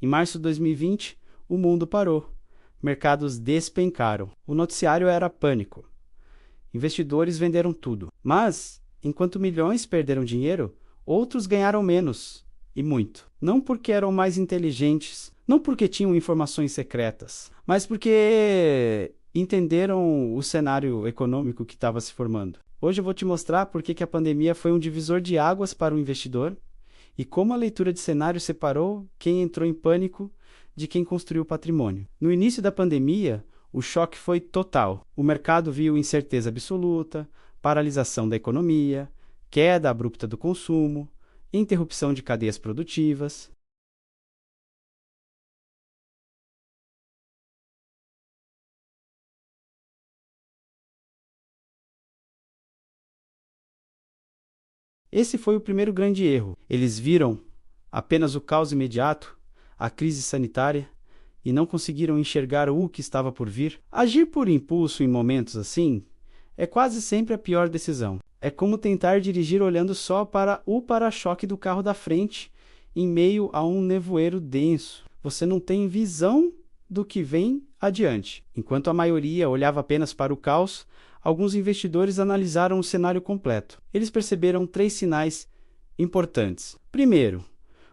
Em março de 2020, o mundo parou. Mercados despencaram. O noticiário era pânico. Investidores venderam tudo. Mas, enquanto milhões perderam dinheiro, outros ganharam menos, e muito. Não porque eram mais inteligentes, não porque tinham informações secretas, mas porque entenderam o cenário econômico que estava se formando. Hoje eu vou te mostrar por que a pandemia foi um divisor de águas para o investidor e como a leitura de cenário separou quem entrou em pânico de quem construiu patrimônio. No início da pandemia, o choque foi total. O mercado viu incerteza absoluta, paralisação da economia, queda abrupta do consumo, interrupção de cadeias produtivas. Esse foi o primeiro grande erro. Eles viram apenas o caos imediato, a crise sanitária, e não conseguiram enxergar o que estava por vir. Agir por impulso em momentos assim é quase sempre a pior decisão. É como tentar dirigir olhando só para o para-choque do carro da frente em meio a um nevoeiro denso. Você não tem visão do que vem adiante. Enquanto a maioria olhava apenas para o caos, alguns investidores analisaram o cenário completo. Eles perceberam 3 sinais importantes. Primeiro,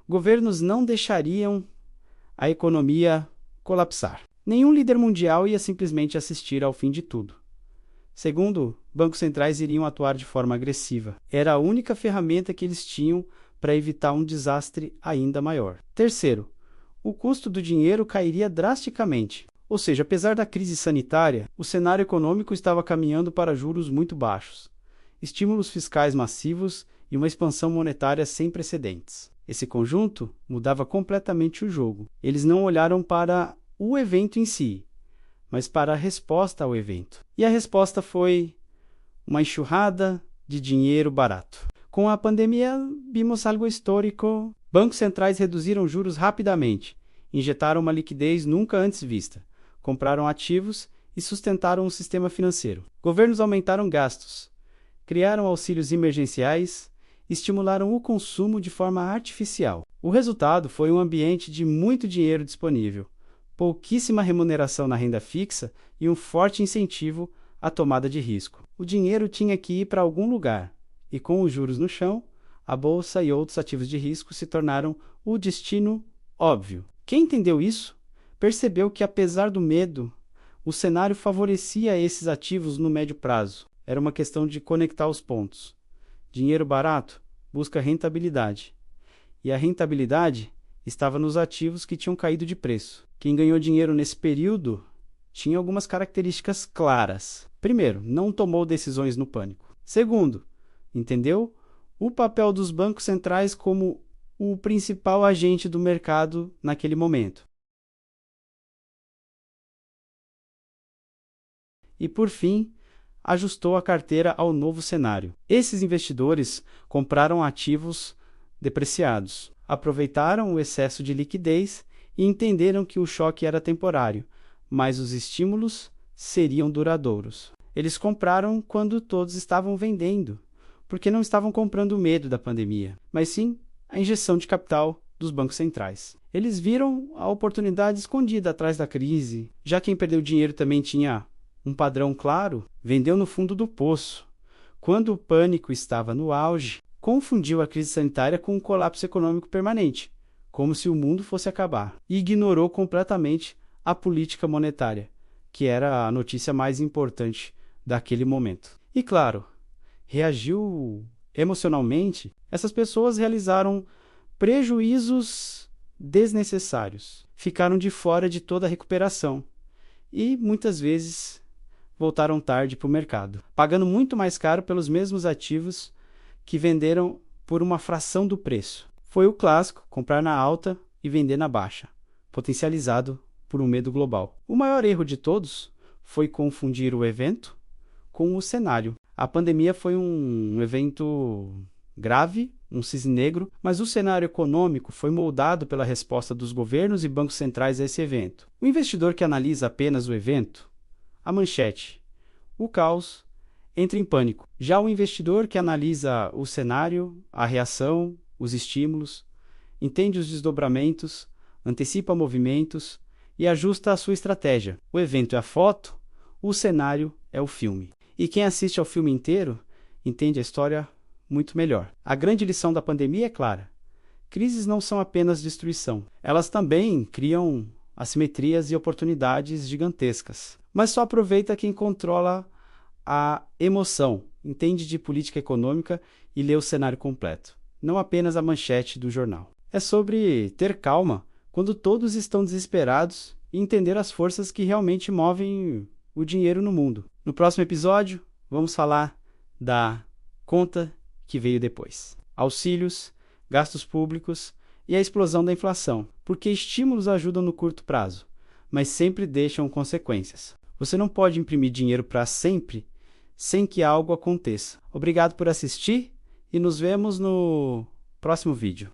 governos não deixariam a economia colapsar. Nenhum líder mundial ia simplesmente assistir ao fim de tudo. Segundo, bancos centrais iriam atuar de forma agressiva. Era a única ferramenta que eles tinham para evitar um desastre ainda maior. Terceiro, o custo do dinheiro cairia drasticamente. Ou seja, apesar da crise sanitária, o cenário econômico estava caminhando para juros muito baixos, estímulos fiscais massivos e uma expansão monetária sem precedentes. Esse conjunto mudava completamente o jogo. Eles não olharam para o evento em si, mas para a resposta ao evento. E a resposta foi uma enxurrada de dinheiro barato. Com a pandemia, vimos algo histórico. Bancos centrais reduziram juros rapidamente, injetaram uma liquidez nunca antes vista, compraram ativos e sustentaram o sistema financeiro. Governos aumentaram gastos, criaram auxílios emergenciais, estimularam o consumo de forma artificial. O resultado foi um ambiente de muito dinheiro disponível, pouquíssima remuneração na renda fixa e um forte incentivo à tomada de risco. O dinheiro tinha que ir para algum lugar, e com os juros no chão, a bolsa e outros ativos de risco se tornaram o destino óbvio. Quem entendeu isso, percebeu que apesar do medo, o cenário favorecia esses ativos no médio prazo. Era uma questão de conectar os pontos. Dinheiro barato busca rentabilidade. E a rentabilidade estava nos ativos que tinham caído de preço. Quem ganhou dinheiro nesse período tinha algumas características claras. Primeiro, não tomou decisões no pânico. Segundo, entendeu o papel dos bancos centrais como o principal agente do mercado naquele momento. E, por fim, ajustou a carteira ao novo cenário. Esses investidores compraram ativos depreciados, aproveitaram o excesso de liquidez e entenderam que o choque era temporário, mas os estímulos seriam duradouros. Eles compraram quando todos estavam vendendo, porque não estavam comprando o medo da pandemia, mas sim a injeção de capital dos bancos centrais. Eles viram a oportunidade escondida atrás da crise. Já quem perdeu dinheiro também tinha um padrão claro, vendeu no fundo do poço. Quando o pânico estava no auge, confundiu a crise sanitária com um colapso econômico permanente, como se o mundo fosse acabar, e ignorou completamente a política monetária, que era a notícia mais importante daquele momento. E claro, reagiu emocionalmente. Essas pessoas realizaram prejuízos desnecessários, ficaram de fora de toda a recuperação e muitas vezes voltaram tarde para o mercado, pagando muito mais caro pelos mesmos ativos que venderam por uma fração do preço. Foi o clássico, comprar na alta e vender na baixa, potencializado por um medo global. O maior erro de todos foi confundir o evento com o cenário. A pandemia foi um evento grave, um cisne negro, mas o cenário econômico foi moldado pela resposta dos governos e bancos centrais a esse evento. O investidor que analisa apenas o evento, a manchete, o caos, entra em pânico. Já o investidor que analisa o cenário, a reação, os estímulos, entende os desdobramentos, antecipa movimentos e ajusta a sua estratégia. O evento é a foto, o cenário é o filme. E quem assiste ao filme inteiro entende a história muito melhor. A grande lição da pandemia é clara. Crises não são apenas destruição. Elas também criam assimetrias e oportunidades gigantescas. Mas só aproveita quem controla a emoção, entende de política econômica e lê o cenário completo, não apenas a manchete do jornal. É sobre ter calma quando todos estão desesperados e entender as forças que realmente movem o dinheiro no mundo. No próximo episódio, vamos falar da conta que veio depois. Auxílios, gastos públicos e a explosão da inflação, porque estímulos ajudam no curto prazo, mas sempre deixam consequências. Você não pode imprimir dinheiro para sempre sem que algo aconteça. Obrigado por assistir e nos vemos no próximo vídeo.